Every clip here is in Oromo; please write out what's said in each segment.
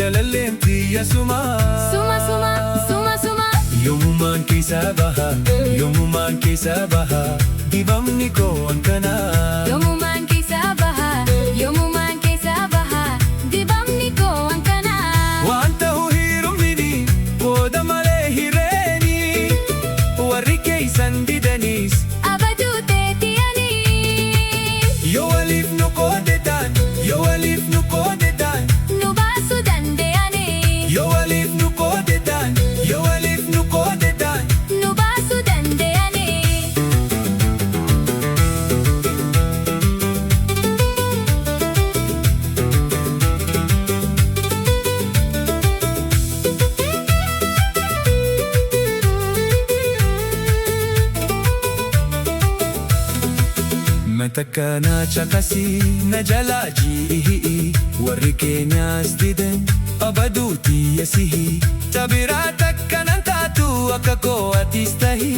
jalaleen tiyya suma. Suma suma suma suma. Yommumaan keessa baha, yommumaan keessa baha, dibamni koo akkana. Yommumaan keessa baha, yommumaan keessa baha, dibamni koo akkana. Waan ta'u hirummini qooda malee hireeni, warri keeysan didaniis abaduu teetiyanii. yoo waliif nu qoodetaan, yoo waliif nu qoodetaan, Nu baasuu danda'anii. yoo waliif nu qoodetaan, yoo waliif nu qoodetaan. Nu baasuu danda'anii. Matakana chakasi na jalaaji warri keenyaas didan abaduuti yasihi tabiraa takkanan taatu akka koo atis tahi,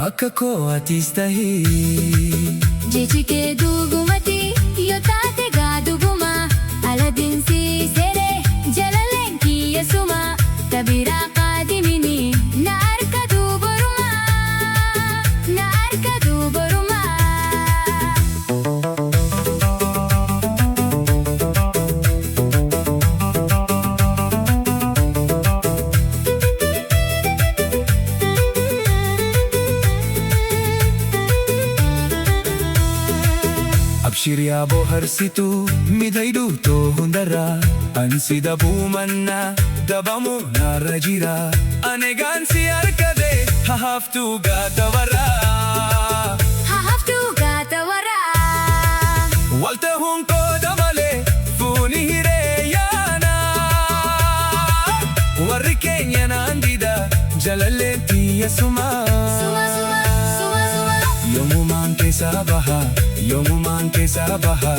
akka koo atis tahi. Jechi kee dhugumatti yoo taate gaa dhuguma. Aladiinsiisedhe jalaleen kiyya suma. Tabiraa qaadimini na harkatu boruma. Na harkatu boruma. Abshiriyaa boharsitu midhaydhu too hundarraa ansi dabuu manna dabamu narra jira. Ane gaansi harkadhe hahaftuu gaata warraa. Hahaftuu gaata waraa. Wal tahuun qooda malee fuuninhiree ayyaanaa. Warri keenya naan dida jalaleen tiyya suma. Suma suma suma suma. Yommumaan keessa baha, yommumaan keessa baha,